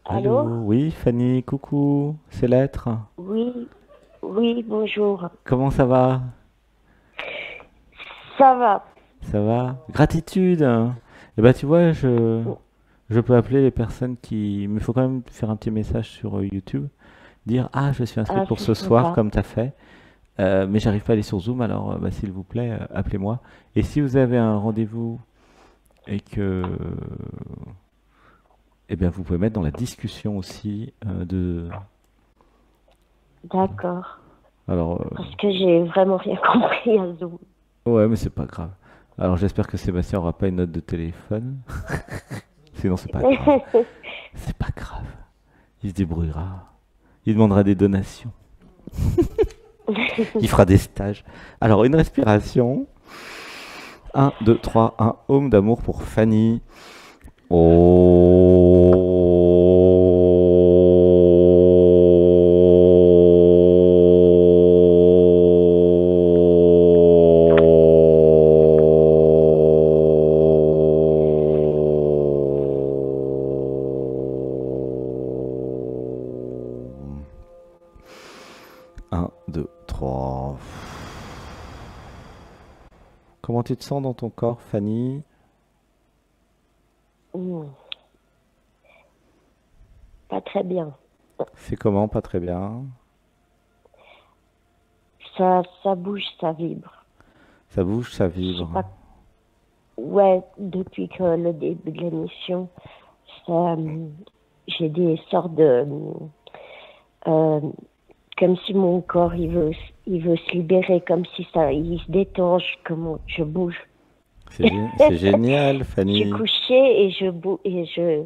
Allô? Allô, oui, Fanny, coucou, c'est l'être. Oui, oui, bonjour. Comment ça va? Ça va? Ça va? Gratitude. Eh ben, tu vois, je peux appeler les personnes qui. Mais il faut quand même faire un petit message sur YouTube. Dire, ah, je suis inscrite Ah, pour c'est ce soir, sympa. comme tu as fait. Mais j'arrive pas à aller sur Zoom, alors bah, s'il vous plaît, appelez-moi. Et si vous avez un rendez-vous et que. Eh bien, vous pouvez mettre dans la discussion aussi de. D'accord. Alors, Parce que j'ai vraiment rien compris à Zoom. ouais, mais c'est pas grave. Alors, j'espère que Sébastien aura pas une note de téléphone. Sinon, c'est pas grave. C'est pas grave. Il se débrouillera. Il demandera des donations. Il fera des stages. Alors, une respiration. Un, 2, 3, un home d'amour pour Fanny. Un, 2, 3. Comment tu te sens dans ton corps, Fanny? Hmm, pas très bien. C'est comment? Pas très bien. Ça bouge, ça vibre. Ça bouge, ça Je sais vibre. pas. Ouais, depuis que le début de l'émission, ça, j'ai des sortes de, euh, comme si mon corps il veut se libérer, comme si ça, il se détend, comme je bouge. C'est génial, Je suis Fanny. couchée et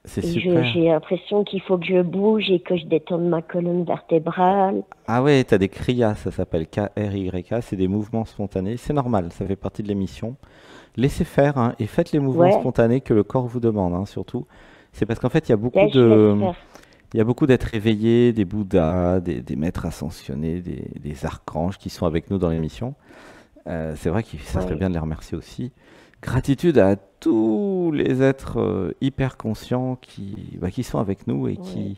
C'est super. j'ai l'impression qu'il faut que je bouge et que je détende ma colonne vertébrale. Ah ouais, t'as des kriyas, ça s'appelle K-R-Y-A, c'est des mouvements spontanés. C'est normal, ça fait partie de l'émission. Laissez faire hein, et faites les mouvements Ouais, spontanés que le corps vous demande, hein, surtout. C'est parce qu'en fait, là je laisse faire. il y a beaucoup d'êtres éveillés, des Bouddhas, des maîtres ascensionnés, des archanges qui sont avec nous dans l'émission. C'est vrai que ça serait Ouais, bien de les remercier aussi. Gratitude à tous les êtres hyper conscients qui sont avec nous et ouais,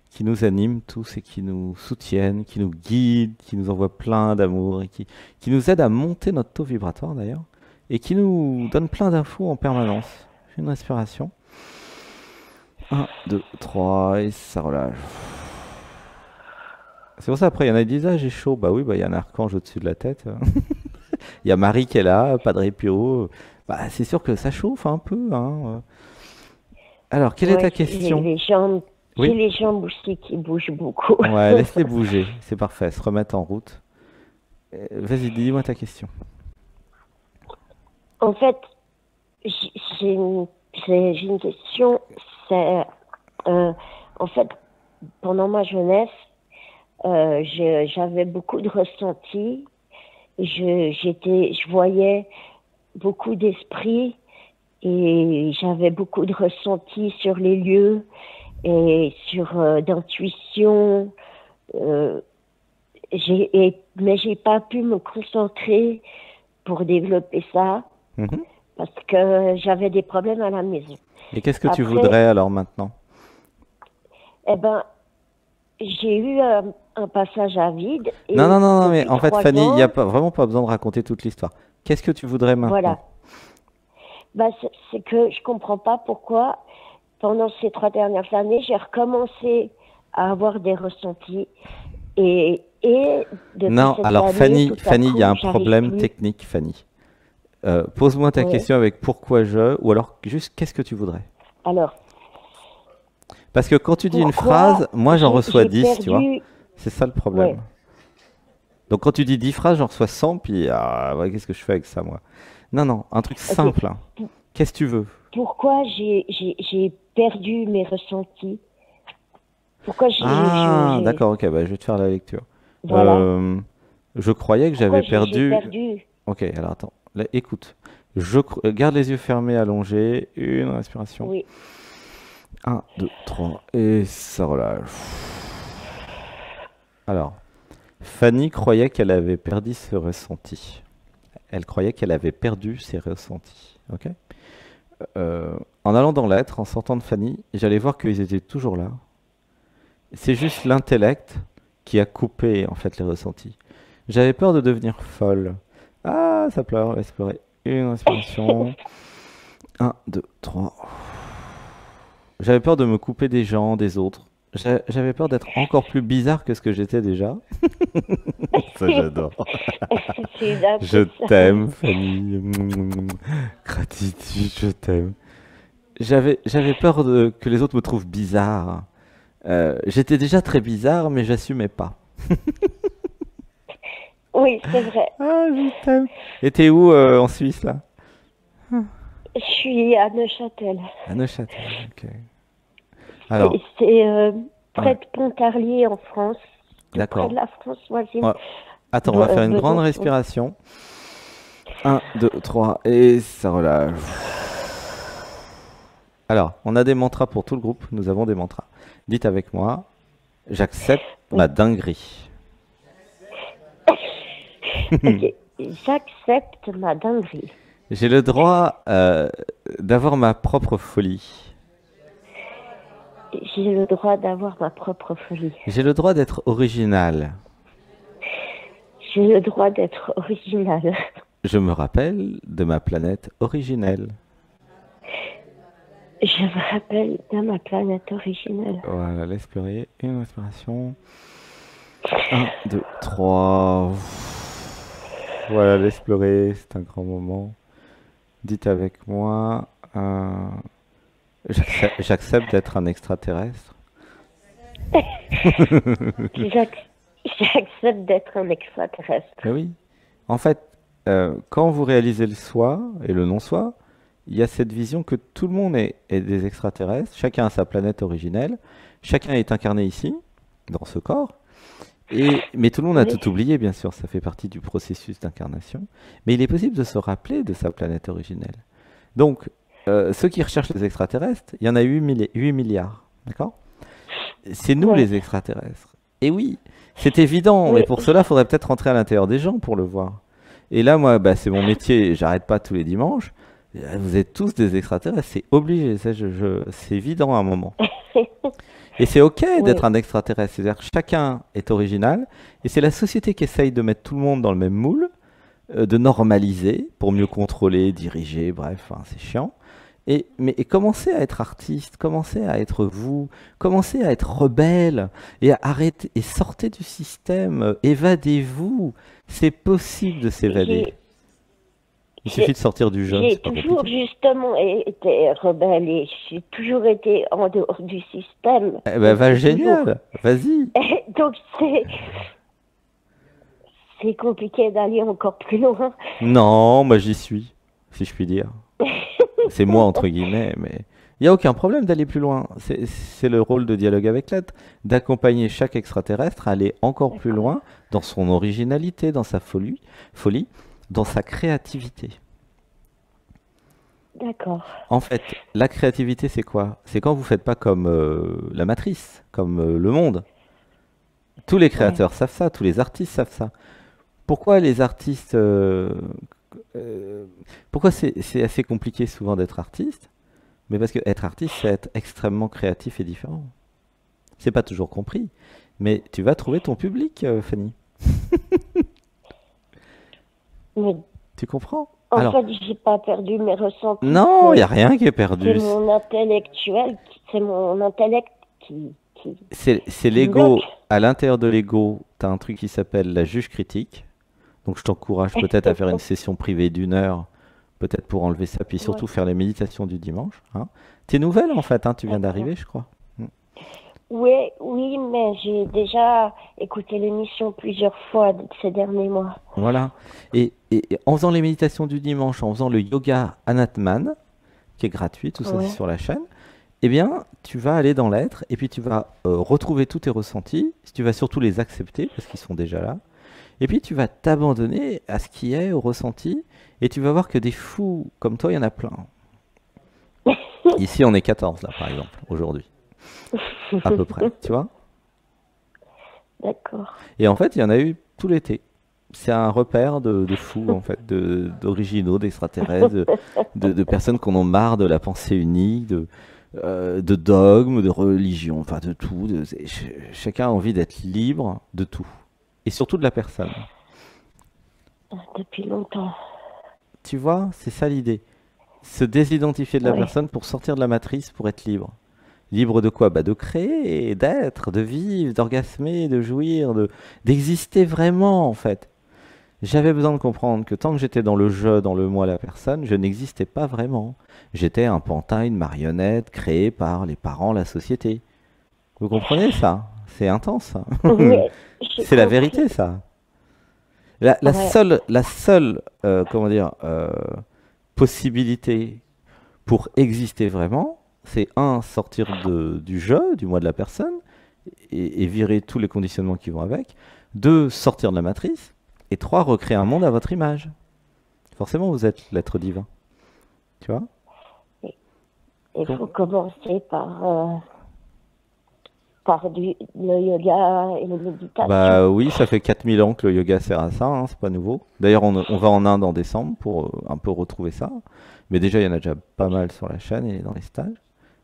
qui nous animent tous et qui nous soutiennent, qui nous guident, qui nous envoient plein d'amour et qui nous aident à monter notre taux vibratoire d'ailleurs et qui nous donnent plein d'infos en permanence. Fais une respiration. Un, 2, 3 et ça relâche. C'est pour ça après il y en a qui disent ah j'ai chaud. Bah oui, bah il y a un archange au-dessus de la tête. Il y a Marie qui est là, Padre Pio. Bah c'est sûr que ça chauffe un peu, hein. Alors, quelle est ta ouais, question? j'ai Oui? les jambes aussi qui bougent beaucoup. Ouais, laisse-les bouger, c'est parfait, se remettre en route. Vas-y, dis-moi ta question. En fait, j'ai j'ai une question. C'est, euh, en fait, pendant ma jeunesse, j'avais beaucoup de ressentis. Je voyais beaucoup d'esprits et j'avais beaucoup de ressentis sur les lieux et sur d'intuition. Euh, mais j'ai pas pu me concentrer pour développer ça Mhm. parce que j'avais des problèmes à la maison. Et qu'est-ce que tu Après, voudrais alors maintenant? eh ben, j'ai eu un passage à vide Non, non, et non, non, mais depuis en fait, trois Fanny, il n'y a ans, pas, vraiment pas besoin de raconter toute l'histoire. Qu'est-ce que tu voudrais maintenant? voilà. Ben, c'est que je comprends pas pourquoi pendant ces 3 dernières années, j'ai recommencé à avoir des ressentis et depuis Non, cette alors année, Fanny, tout à Fanny, il y a coup, un j'arrive problème plus. technique, Fanny. Pose-moi ta Ouais. question avec pourquoi je, ou alors juste qu'est-ce que tu voudrais? Alors, Parce que quand tu dis une phrase, pourquoi moi j'en reçois j'ai 10, tu vois. perdu. C'est ça le Ouais. problème. Donc quand tu dis 10 phrases, j'en reçois 100, puis ah, ouais, qu'est-ce que je fais avec ça, moi? Non, non, un truc Ok. simple, hein. P- Qu'est-ce que tu veux? Pourquoi j'ai perdu mes ressentis? Pourquoi Ah, d'accord, ok, bah, je vais te faire la lecture. voilà. Euh, je croyais que Pourquoi j'avais j'ai perdu. perdu? Ok, alors attends, là, écoute. Garde les yeux fermés, allongés, une respiration. Oui. Un, 2, 3, et ça relâche. Alors, Fanny croyait qu'elle avait perdu ce ressenti. Elle croyait qu'elle avait perdu ses ressentis. Ok? en allant dans l'être, en sortant de Fanny, j'allais voir qu'ils étaient toujours là. C'est juste l'intellect qui a coupé en fait les ressentis. J'avais peur de devenir folle. Ah, ça pleure, laisse pleurer. Une respiration. Un, deux, trois. J'avais peur de me couper des gens, des autres. J'avais peur d'être encore plus bizarre que ce que j'étais déjà. Ça, j'adore. C'est un Je peu ça. t'aime, Fanny. Gratitude, je t'aime. J'avais peur que les autres me trouvent bizarre. J'étais déjà très bizarre, mais j'assumais pas. Oui, c'est vrai. Ah, je t'aime. Et t'es où en Suisse, là? Je suis à Neuchâtel. À Neuchâtel, ok. Alors, C'est près ouais, de Pontarlier en France, tout près de d'accord. la France voisine. Ouais. Attends, on va faire une grande Besançon. respiration. Un, 2, 3, et ça relâche. Alors, on a des mantras pour tout le groupe. Nous avons des mantras. Dites avec moi, j'accepte Oui. ma dinguerie. Ok. J'accepte ma dinguerie. J'ai le droit d'avoir ma propre folie. J'ai le droit d'avoir ma propre folie. J'ai le droit d'être original. J'ai le droit d'être original. Je me rappelle de ma planète originelle. Je me rappelle de ma planète originelle. Voilà, laisse pleurer. Une respiration. Un, 2, 3. Voilà, laisse pleurer. C'est un grand moment. Dites avec moi. J'accepte d'être un extraterrestre. J'accepte d'être un extraterrestre. Eh oui. En fait, quand vous réalisez le soi et le non-soi, il y a cette vision que tout le monde est des extraterrestres. Chacun a sa planète originelle. Chacun est incarné ici, dans ce corps. Mais tout le monde a Oui, tout oublié, bien sûr. Ça fait partie du processus d'incarnation. Mais il est possible de se rappeler de sa planète originelle. Donc, ceux qui recherchent les extraterrestres, il y en a 8 milliards. D'accord? C'est nous ouais, les extraterrestres. Et oui, c'est évident, mais oui, pour cela, il faudrait peut-être rentrer à l'intérieur des gens pour le voir. Et là, moi, bah, c'est mon métier, j'arrête pas tous les dimanches. Vous êtes tous des extraterrestres, c'est obligé, ça, c'est évident à un moment. Et c'est ok oui. d'être un extraterrestre, c'est-à-dire que chacun est original, et c'est la société qui essaye de mettre tout le monde dans le même moule, de normaliser pour mieux contrôler, diriger, bref, hein, c'est chiant. Mais commencez à être artiste, commencez à être vous, commencez à être rebelle et à arrêter et sortez du système, évadez-vous. C'est possible de s'évader. J'ai Il suffit de sortir du jeu, j'ai c'est pas toujours compliqué. justement été rebelle et j'ai toujours été en dehors du système Eh ben, va depuis toujours. génial, vas-y. Donc c'est compliqué d'aller encore plus loin. Non, moi j'y suis, si je puis dire. C'est moi entre guillemets, mais il n'y a aucun problème d'aller plus loin. C'est le rôle de dialogue avec l'être, d'accompagner chaque extraterrestre à aller encore plus D'accord, loin dans son originalité, dans sa folie, dans sa créativité. d'accord. En fait, la créativité, c'est quoi? C'est quand vous faites pas comme la matrice, comme le monde. Tous les Ouais. créateurs savent ça, tous les artistes savent ça. Pourquoi les artistes... pourquoi c'est assez compliqué souvent d'être artiste? Mais parce que être artiste, c'est être extrêmement créatif et différent. C'est pas toujours compris, mais tu vas trouver ton public, Fanny. Mais Tu comprends? en Alors, fait, j'ai pas perdu mes ressentis. non, il n'y a rien qui est perdu. C'est mon intellect C'est qui me bloque. l'ego. À l'intérieur de l'ego, tu as un truc qui s'appelle la juge critique. Donc je t'encourage peut-être à faire une session privée d'1 heure, peut-être pour enlever ça, puis Ouais, surtout faire les méditations du dimanche. Hein. T'es nouvelle en fait, hein, tu viens d'accord. d'arriver, je crois. Mm. Oui, oui, mais j'ai déjà écouté l'émission plusieurs fois ces derniers mois. Voilà. Et en faisant les méditations du dimanche, en faisant le yoga Anatman, qui est gratuit, tout ça c'est Ouais, sur la chaîne, eh bien, tu vas aller dans l'être et puis tu vas retrouver tous tes ressentis. Tu vas surtout les accepter parce qu'ils sont déjà là. Et puis tu vas t'abandonner à ce qui est, au ressenti, et tu vas voir que des fous comme toi, il y en a plein. Ici, on est 14 là, par exemple, aujourd'hui, à peu près, tu vois. d'accord. Et en fait, il y en a eu tout l'été. c'est un repère de fous, en fait, d'originaux, d'extraterrestres, de personnes qu'on en marre de la pensée unique, de dogmes, de religion, enfin de tout. Chacun a envie d'être libre de tout. Et surtout de la personne. Depuis longtemps. Tu vois, c'est ça l'idée. Se désidentifier de la Ouais. personne pour sortir de la matrice, pour être libre. Libre de quoi? Bah de créer, d'être, de vivre, d'orgasmer, de jouir, d'exister vraiment en fait. J'avais besoin de comprendre que tant que j'étais dans le je, dans le moi, la personne, je n'existais pas vraiment. J'étais un pantin, une marionnette créée par les parents, la société. Vous comprenez ça? C'est intense, ça. Oui, j'ai C'est la compris. vérité, ça. Ouais. La seule, comment dire, possibilité pour exister vraiment, c'est un, sortir du jeu, du moi de la personne, et virer tous les conditionnements qui vont avec. Deux, sortir de la matrice. Et trois, recréer un monde à votre image. Forcément, vous êtes l'être divin. Tu vois? Il Com- faut commencer par le yoga et la méditation. Bah oui, ça fait 4000 ans que le yoga sert à ça, hein, c'est pas nouveau. D'ailleurs, on va en Inde en décembre pour un peu retrouver ça. Mais déjà, il y en a déjà pas mal sur la chaîne et dans les stages.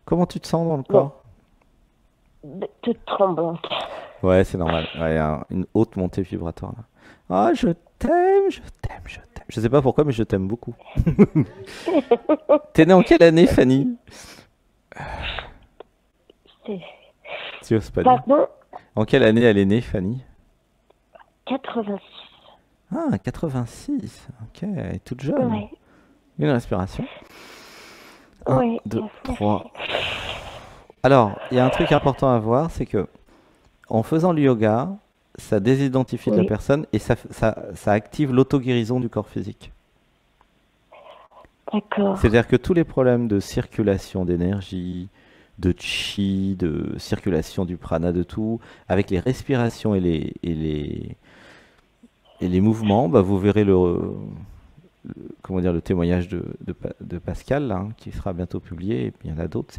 Comment tu te sens dans le Bon, corps? toute tremblante. Ouais, c'est normal. Ouais, il y a une haute montée vibratoire là. Ah, je t'aime, je t'aime, je t'aime. Je sais pas pourquoi, mais je t'aime beaucoup. T'es né en quelle année, Fanny? C'est- Tu oses pas dire. Pardon, En quelle année elle est née, Fanny? 86. Ah, 86. Ok, elle est toute jeune. Ouais, Une respiration. Un, ouais, 2, merci. 3. Alors, il y a un truc important à voir, c'est que en faisant le yoga, ça désidentifie de la Oui, personne et ça active l'auto-guérison du corps physique. d'accord. C'est-à-dire que tous les problèmes de circulation d'énergie, de chi, de circulation du prana, de tout, avec les respirations et les mouvements, bah, vous verrez comment dire, le témoignage de Pascal, là, hein, qui sera bientôt publié, et puis il y en a d'autres.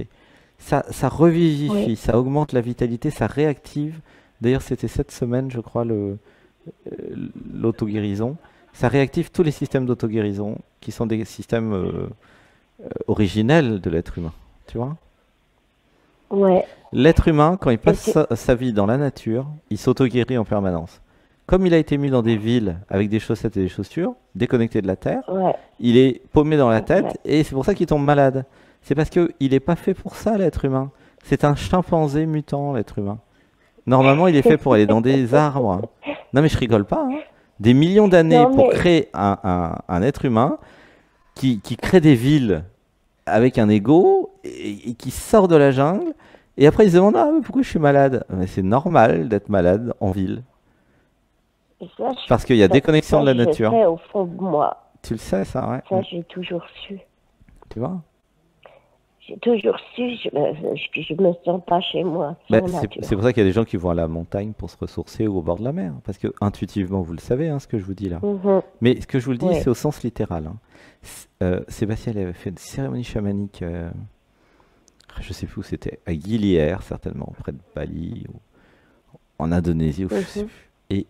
Ça Oui, revivifie, ça augmente la vitalité, ça réactive. D'ailleurs, c'était cette semaine, je crois, l'auto-guérison. Ça réactive tous les systèmes d'auto-guérison, qui sont des systèmes originels de l'être humain. Tu vois? ouais. L'être humain, quand il Et passe sa vie dans la nature, il s'auto-guérit en permanence. Comme il a été mis dans des villes avec des chaussettes et des chaussures, déconnecté de la terre, ouais, il est paumé dans la tête exact. et c'est pour ça qu'il tombe malade. C'est parce qu'il n'est pas fait pour ça, l'être humain. C'est un chimpanzé mutant, l'être humain. Normalement, il est fait pour aller dans des arbres. Non, mais je rigole pas, hein. Des millions d'années Non, pour mais créer un être humain qui crée des villes avec un ego et qui sort de la jungle. Et après, il se demande, ah, mais pourquoi je suis malade? Mais c'est normal d'être malade en ville. ça, Parce qu'il y a déconnexion ça, de la je le nature. sais au fond de moi. Tu le sais, ça, ouais. Ça, j'ai toujours su. Tu vois? J'ai toujours su, je me sens pas chez moi, Ben, sans c'est pour nature. ça qu'il y a des gens qui vont à la montagne pour se ressourcer ou au bord de la mer. Parce que intuitivement, vous le savez, hein, ce que je vous dis là. Mhm. Mais ce que je vous le dis, Oui, c'est au sens littéral, hein. Sébastien il avait fait une cérémonie chamanique, je sais plus où c'était, à Gilière, certainement, près de Bali, ou en Indonésie, ou je sais mhm. plus. Et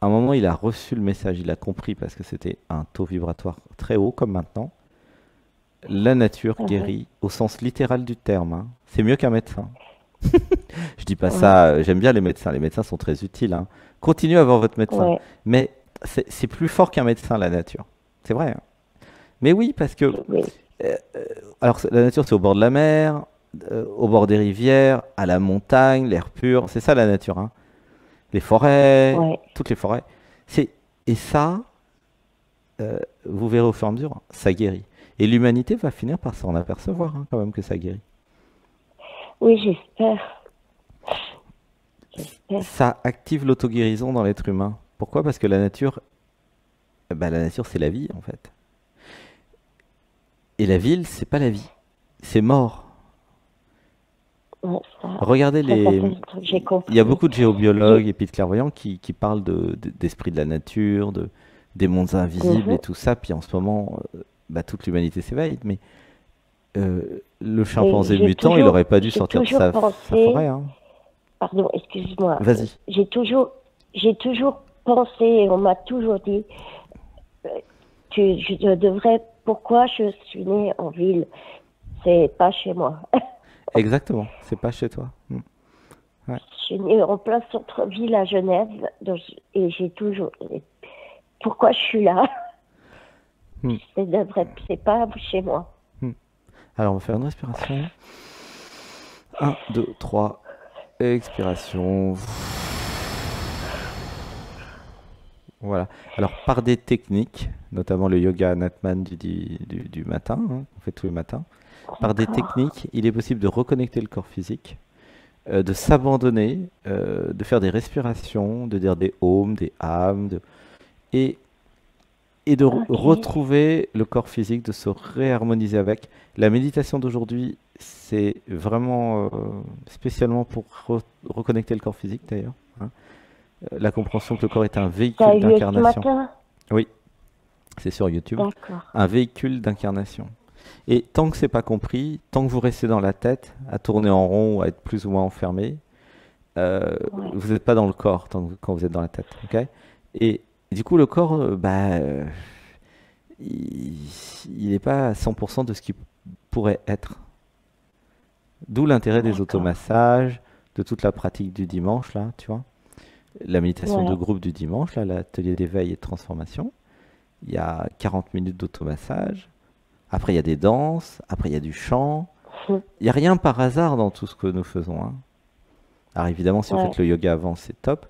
à un moment, il a reçu le message, il a compris parce que c'était un taux vibratoire très haut, comme maintenant. La nature Mhm. guérit au sens littéral du terme, hein. C'est mieux qu'un médecin. Je dis pas Ouais, ça, j'aime bien les médecins. Les médecins sont très utiles, hein. Continuez à voir votre médecin. ouais, Mais c'est plus fort qu'un médecin, la nature. C'est vrai, hein. Mais oui, parce que oui, euh, alors la nature, c'est au bord de la mer, au bord des rivières, à la montagne, l'air pur. C'est ça la nature, hein. Les forêts, ouais. toutes les forêts. C'est et ça, vous verrez au fur et à mesure, ça guérit. Et l'humanité va finir par s'en apercevoir, hein, quand même, que ça guérit. Oui, j'espère, j'espère. Ça active l'auto-guérison dans l'être humain. Pourquoi? Parce que la nature, c'est la vie, en fait. Et la ville, c'est pas la vie. C'est mort. Ouais, Regardez ça les. fait longtemps que j'ai Il y a compris. beaucoup de géobiologues J'ai, et puis de clairvoyants qui parlent d'esprit de la nature, des mondes invisibles et mhm. tout ça. Puis en ce moment, bah, toute l'humanité s'éveille. Mais le Mais chimpanzé mutant, il aurait pas dû j'ai sortir de toujours sa pensé, forêt, hein. pardon, excuse-moi, Vas-y. j'ai toujours pensé, on m'a toujours dit, euh, je devrais, pourquoi je suis née en ville? C'est pas chez moi. Exactement, c'est pas chez toi. Ouais. Je suis née en plein centre-ville à Genève, et j'ai toujours, pourquoi je suis là? Hmm. C'est pas chez moi. Hmm. Alors, on va faire une respiration. 1, 2, 3. Expiration. Voilà. Alors, par des techniques, notamment le yoga Natman du matin, hein, qu'on fait tous les matins, par des D'accord. techniques, il est possible de reconnecter le corps physique, de s'abandonner, de faire des respirations, de dire des ohms, des âmes, et, et de Ok. retrouver le corps physique, de se réharmoniser avec. La méditation d'aujourd'hui, c'est vraiment spécialement pour reconnecter le corps physique d'ailleurs, hein. La compréhension que le corps est un Ça a véhicule eu lieu ce d'incarnation. matin? Oui, c'est sur YouTube. D'accord. Un véhicule d'incarnation. Et tant que c'est pas compris, tant que vous restez dans la tête, à tourner en rond ou à être plus ou moins enfermé, Ouais. vous n'êtes pas dans le corps quand vous êtes dans la tête. Ok. Et du coup, le corps, il n'est pas à 100% de ce qu'il pourrait être. D'où l'intérêt des D'accord. automassages, de toute la pratique du dimanche, là, tu vois. La méditation de Ouais. groupe du dimanche, là, l'atelier d'éveil et de transformation. Il y a 40 minutes d'automassage. Après, il y a des danses. Après, il y a du chant. Il n'y a rien par hasard dans tout ce que nous faisons, hein. Alors évidemment, si vous Ouais. faites le yoga avant, c'est top.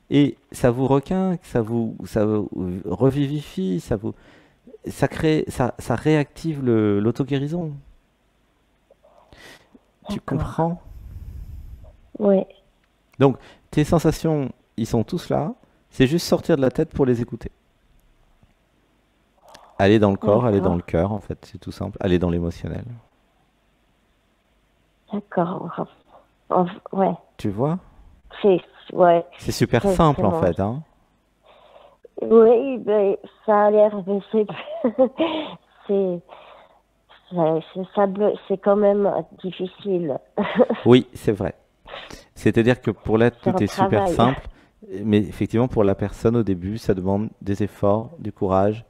Et ça vous requinque, ça vous revivifie, ça crée, ça réactive l'auto-guérison. Tu D'accord. comprends? Ouais. Donc, tes sensations, ils sont tous là. C'est juste sortir de la tête pour les écouter. Aller dans le corps, aller dans D'accord. le cœur, en fait, c'est tout simple. Aller dans l'émotionnel. D'accord. Ouais. Tu vois? C'est, ouais. C'est super C'est simple, en bon. fait, hein. Oui, ben, ça a l'air, mais c'est, c'est quand même difficile. Oui, c'est vrai. C'est-à-dire que pour l'être, C'est tout un est super travail. simple. Mais effectivement, pour la personne au début, ça demande des efforts, du courage,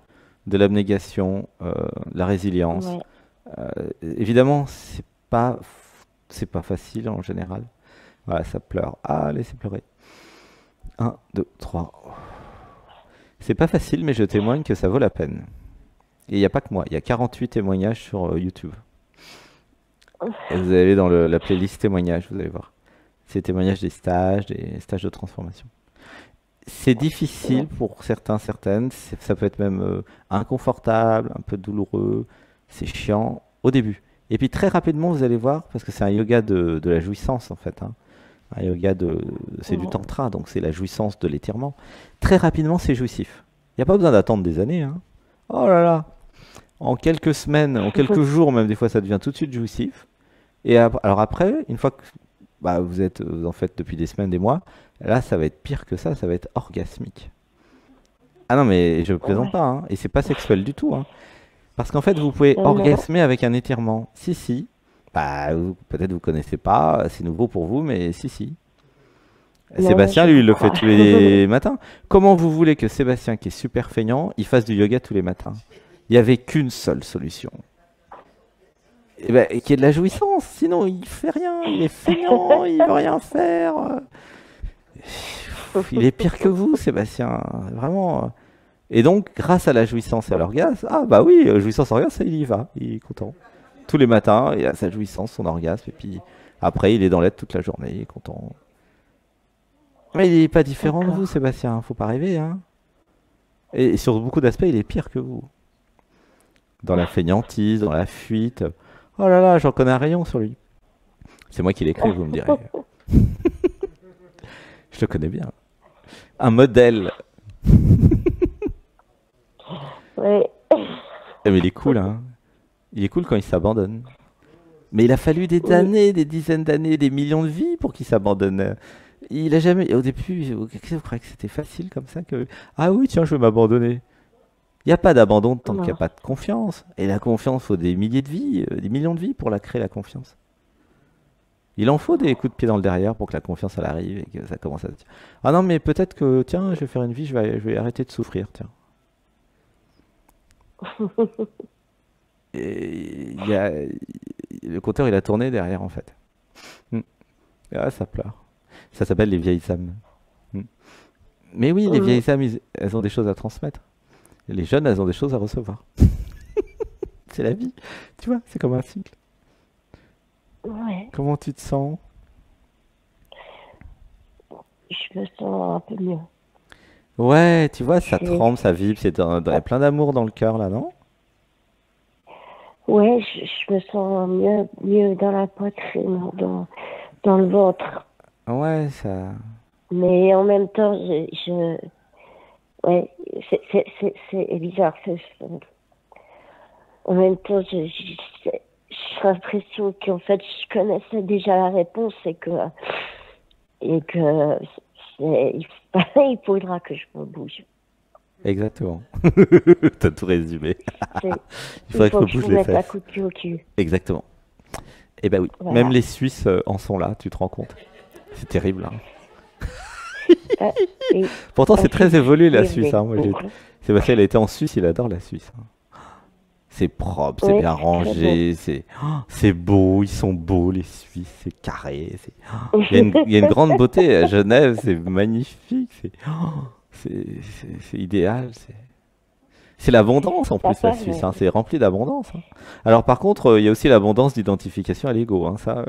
de l'abnégation, de la résilience. Ouais. Euh, Évidemment, c'est pas facile en général. Voilà, ça pleure. Ah, laissez pleurer. Un, 2, 3. C'est pas facile, mais je témoigne que ça vaut la peine. Et il n'y a pas que moi, il y a 48 témoignages sur YouTube. Et vous allez dans la playlist témoignages, vous allez voir. C'est témoignages des stages de transformation. C'est difficile Ouais. pour certains, certaines. Ça peut être même inconfortable, un peu douloureux. C'est chiant au début. Et puis très rapidement, vous allez voir, parce que c'est un yoga de la jouissance en fait, hein. Un yoga c'est du Ouais. tantra, donc c'est la jouissance de l'étirement. Très rapidement, c'est jouissif. Il n'y a pas besoin d'attendre des années, hein. Oh là là, en quelques semaines, en quelques jours même, des fois, ça devient tout de suite jouissif. Et alors après, une fois que bah, vous en faites depuis des semaines, des mois, là, ça va être pire que ça va être orgasmique. Ah non, mais je plaisante Ouais. pas, hein. Et c'est pas sexuel du tout, hein. Parce qu'en fait, vous pouvez Non. orgasmer avec un étirement. Si, si. Bah, peut-être vous connaissez pas, c'est nouveau pour vous, mais si, si. Non, Sébastien, je lui, vous il le fait crois. tous les matins. Comment vous voulez que Sébastien, qui est super feignant, il fasse du yoga tous les matins? Il n'y avait qu'une seule solution. Eh ben, qu'il y ait de la jouissance, sinon il fait rien, il est feignant, il veut rien faire. Il est pire que vous, Sébastien, vraiment. Et donc, grâce à la jouissance et à l'orgasme, ah bah oui, jouissance orgasme, il y va, il est content. Tous les matins, il a sa jouissance, son orgasme, et puis après, il est dans l'aide toute la journée, il est content. Mais il n'est pas différent de vous, D'accord. Sébastien, faut pas rêver, hein. Et sur beaucoup d'aspects, il est pire que vous. Dans la feignantise, dans la fuite. Oh là là, j'en connais un rayon sur lui. C'est moi qui l'ai créé, vous me direz. Je le connais bien. Un modèle. Ouais. Mais il est cool, hein. Il est cool quand il s'abandonne. Mais il a fallu des Oui. années, des dizaines d'années, des millions de vies pour qu'il s'abandonne. Il a jamais. Au début, vous croyez que c'était facile comme ça que. Ah oui, tiens, je vais m'abandonner. Il n'y a pas d'abandon tant qu'il n'y a Non. pas de confiance. Et la confiance, il faut des milliers de vies, des millions de vies pour la créer, la confiance. Il en faut des coups de pied dans le derrière pour que la confiance elle arrive et que ça commence à se dire ah non, mais peut-être que tiens, je vais faire une vie, je vais arrêter de souffrir, tiens. Et le compteur il a tourné derrière en fait. Mm. Ah, ça pleure. Ça s'appelle les vieilles âmes. Mm. Mais oui, les vieilles âmes, elles ont des choses à transmettre. Et les jeunes, elles ont des choses à recevoir. C'est la vie. Tu vois, c'est comme un cycle. Ouais, Comment tu te sens? je me sens un peu mieux. Ouais, tu vois, ça C'est- tremble, ça vibre, il y a plein d'amour dans le cœur là, non? Ouais, je me sens mieux dans la poitrine, dans le ventre. Ouais, ça. Mais en même temps, ouais, c'est bizarre. En même temps, j'ai l'impression qu'en fait, je connaissais déjà la réponse et que il faudra que je me bouge. Exactement. T'as tout résumé. C'est- Il Il faudrait que je faut me que je bouge vous les mette un fesses. coup de pied au cul. Exactement. Eh ben oui, même Voilà. les Suisses en sont là, tu te rends compte? C'est terrible, hein. Ah, et Pourtant, en c'est Suisse, très évolué la il Suisse, hein. Moi, beau. Sébastien, il a été en Suisse, il adore la Suisse, hein. C'est propre, c'est Oui, bien c'est très beau. rangé, c'est beau, ils sont beaux les Suisses, c'est carré. Il y a une grande beauté à Genève, c'est magnifique, c'est idéal. C'est l'abondance en Ça plus la Suisse, paraît. hein, c'est rempli d'abondance, hein. Alors par contre, il y a aussi l'abondance d'identification à l'ego, hein, ça.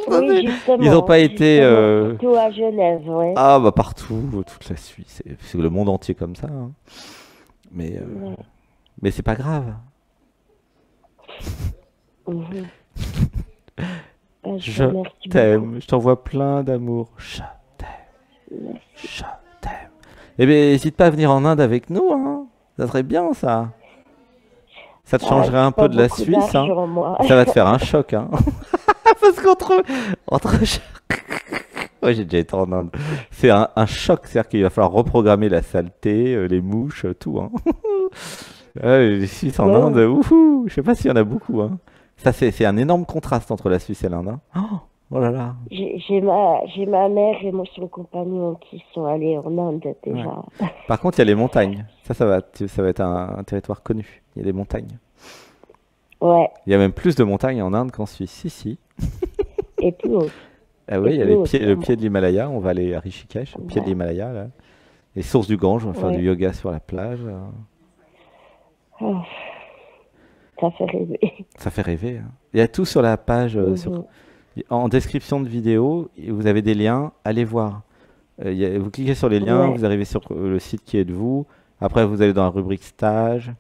Oui, Ils n'ont justement, pas été... justement, surtout à Genève, ouais. Ah bah partout, toute la Suisse, c'est le monde entier comme ça, hein. Mais, euh, Ouais. mais c'est pas grave. Mhm. Ah, je Je vous remercie beaucoup. t'aime, je t'envoie plein d'amour. Je t'aime, Merci. je t'aime. Eh bien, n'hésite pas à venir en Inde avec nous, hein. Ça serait bien, ça. Ça te Ah, changerait j'ai un pas peu de la beaucoup Suisse, hein. d'argent, moi. Ça va te faire un choc, hein. Parce qu'entre... Ouais, j'ai déjà été en Inde. C'est un choc, c'est-à-dire qu'il va falloir reprogrammer la saleté, les mouches, tout, hein. Ouais, les Suisses en Inde, Ouais, ouhou, je sais pas s'il y en a beaucoup, hein. Ça, c'est un énorme contraste entre la Suisse et l'Inde, hein. Oh là là. j'ai ma mère et son compagnon qui sont allés en Inde Ouais. déjà. Par contre, il y a les montagnes. Ça va être un territoire connu. Il y a des montagnes. Ouais, Il y a même plus de montagnes en Inde qu'en Suisse. Si, si. et plus haut, Ah et oui, il y a plus haut, le pied sûrement. de l'Himalaya. On va aller à Rishikesh, au pied de Ouais, l'Himalaya, là. Les sources du Gange, on va faire du ouais. yoga sur la plage. Ah, ça fait rêver. Ça fait rêver, hein. Il y a tout sur la page, Mhm. en description de vidéo. Et vous avez des liens. Allez voir. Vous cliquez sur les liens, Ouais, vous arrivez sur le site qui êtes-vous. Après, vous allez dans la rubrique stage.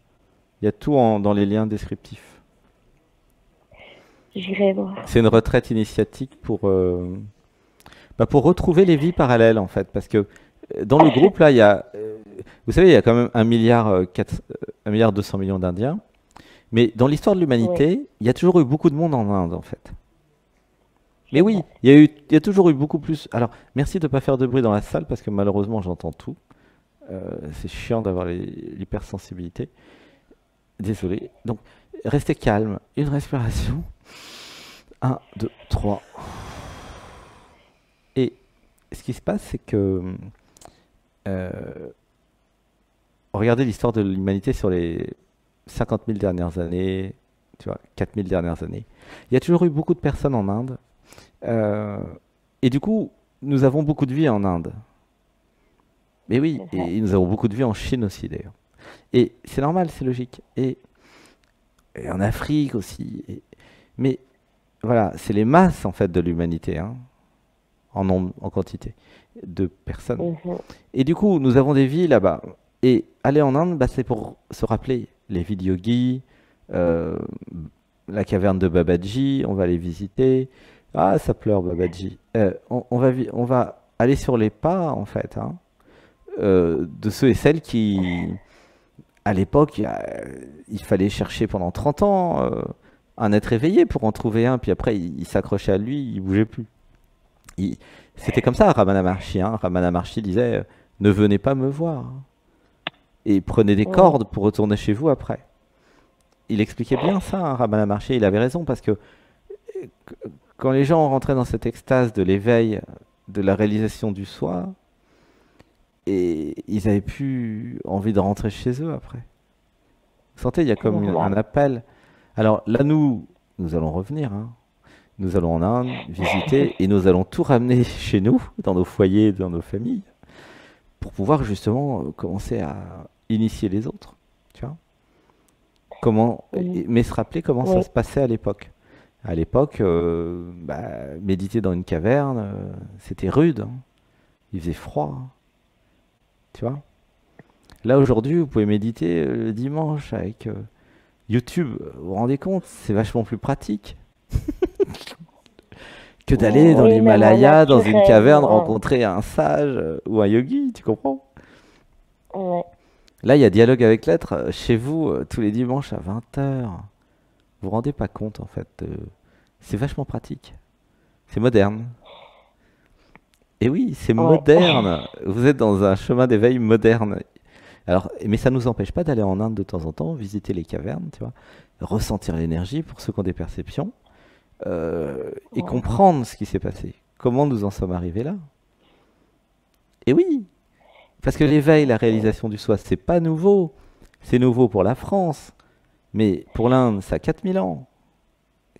Il y a tout dans les liens descriptifs. j'irai voir. C'est une retraite initiatique pour retrouver les vies parallèles, en fait. Parce que dans le groupe, là, vous savez, il y a quand même 1 milliard 200 millions d'Indiens. Mais dans l'histoire de Oui, l'humanité, il y a toujours eu beaucoup de monde en Inde, en fait. Mais c'est oui, vrai. il y a toujours eu beaucoup plus. Alors, merci de ne pas faire de bruit dans la salle, parce que malheureusement, j'entends tout. C'est chiant d'avoir l'hypersensibilité. Désolé. Donc, restez calme. Une respiration. Un, 2, 3. Et ce qui se passe, c'est que euh, regardez l'histoire de l'humanité sur les 50 000 dernières années, tu vois, 4 000 dernières années. Il y a toujours eu beaucoup de personnes en Inde. euh, et du coup, nous avons beaucoup de vie en Inde. Mais oui, C'est vrai. et nous avons beaucoup de vie en Chine aussi, d'ailleurs. Et c'est normal, c'est logique. Et en Afrique aussi. Mais voilà, c'est les masses, en fait, de l'humanité, hein, en nombre, en quantité de personnes. Mhm. Et du coup, nous avons des vies là-bas. Et aller en Inde, bah, c'est pour se rappeler les villes yogis, euh, la caverne de Babaji, on va les visiter. Ah, ça pleure Babaji. On va aller sur les pas, en fait, hein, de ceux et celles qui, à l'époque, il fallait chercher pendant 30 ans un être éveillé pour en trouver un, puis après, il s'accrochait à lui, il bougeait plus. Il- C'était comme ça, Ramana Maharshi, hein. Ramana Maharshi disait ne venez pas me voir, hein, et prenez des Ouais, cordes pour retourner chez vous après. Il expliquait bien ça, hein, Ramana Maharshi, il avait raison, parce que quand les gens rentraient dans cette extase de l'éveil, de la réalisation du soi, et ils avaient plus envie de rentrer chez eux après. Vous sentez, il y a C'est comme un normal. appel. Alors là, nous allons revenir, hein. Nous allons en Inde visiter et nous allons tout ramener chez nous, dans nos foyers, dans nos familles, pour pouvoir justement commencer à initier les autres. Tu vois? Mhm. Mais se rappeler comment ça Oui, se passait à l'époque. À l'époque, méditer dans une caverne, c'était rude, hein. Il faisait froid, hein, tu vois. Là aujourd'hui, vous pouvez méditer le dimanche avec YouTube. Vous vous rendez compte, c'est vachement plus pratique que d'aller dans oui, même en l'Himalaya, dans une naturel. caverne, Ouais. rencontrer un sage ou un yogi, tu comprends? Ouais. Là, il y a dialogue avec l'être chez vous tous les dimanches à 20 h. Vous vous rendez pas compte en fait. C'est vachement pratique. C'est moderne. Et oui, c'est Ouais. moderne. Vous êtes dans un chemin d'éveil moderne. Alors, mais ça ne nous empêche pas d'aller en Inde de temps en temps, visiter les cavernes, tu vois, ressentir l'énergie pour ceux qui ont des perceptions, et Ouais. comprendre ce qui s'est passé. Comment nous en sommes arrivés là? Et oui, parce que l'éveil, la Ouais. réalisation du soi, c'est pas nouveau. C'est nouveau pour la France, mais pour l'Inde, ça a 4000 ans.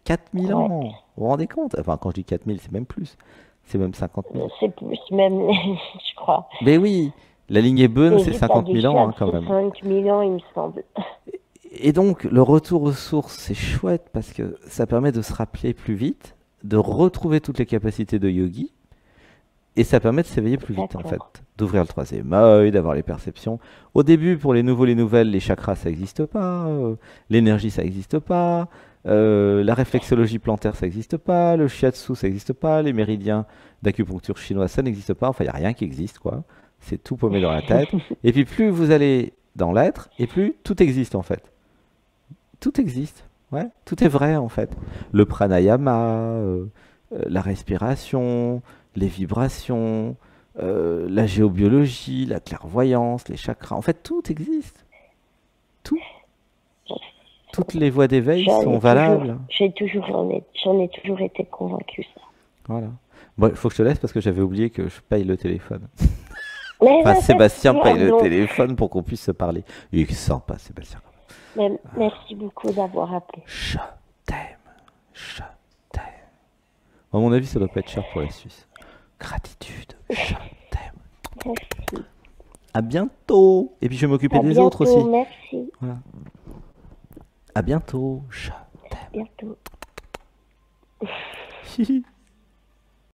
4000 Ouais. ans. Vous vous rendez compte? Enfin, quand je dis 4000, c'est même plus. C'est même 50 000. C'est plus même, je crois. Mais oui, la lignée Ebeun, c'est Et t'as 50 dit 000 ans hein, quand c'est même. 5000 ans, il me semble. Et donc, le retour aux sources, c'est chouette parce que ça permet de se rappeler plus vite, de retrouver toutes les capacités de yogi, et ça permet de s'éveiller plus vite en fait, D'accord. d'ouvrir le troisième œil, d'avoir les perceptions. Au début, pour les nouveaux, les nouvelles, les chakras, ça n'existe pas, l'énergie, ça n'existe pas, la réflexologie plantaire, ça n'existe pas, le shiatsu, ça n'existe pas, les méridiens d'acupuncture chinoise, ça n'existe pas, enfin, il n'y a rien qui existe, quoi. C'est tout paumé dans la tête. Et puis, plus vous allez dans l'être, et plus tout existe en fait. Tout existe. Ouais, tout est vrai en fait. Le pranayama, la respiration, les vibrations, la géobiologie, la clairvoyance, les chakras. En fait, tout existe. Tout. Toutes les voies d'éveil J'en sont ai toujours, valables. j'en ai toujours été convaincue, ça. Voilà. Bon, il faut que je te laisse parce que j'avais oublié que je paye le téléphone. Mais Enfin, Sébastien paye le pardon. téléphone pour qu'on puisse se parler. Il est sympa, Sébastien. Mais merci beaucoup d'avoir appelé. Je t'aime. Je t'aime. À mon avis, ça doit pas être cher pour la Suisse. Gratitude. Je t'aime. Merci. À bientôt. Et puis je vais m'occuper À des autres bientôt. aussi. Merci. Voilà. À bientôt. Je Bientôt. t'aime.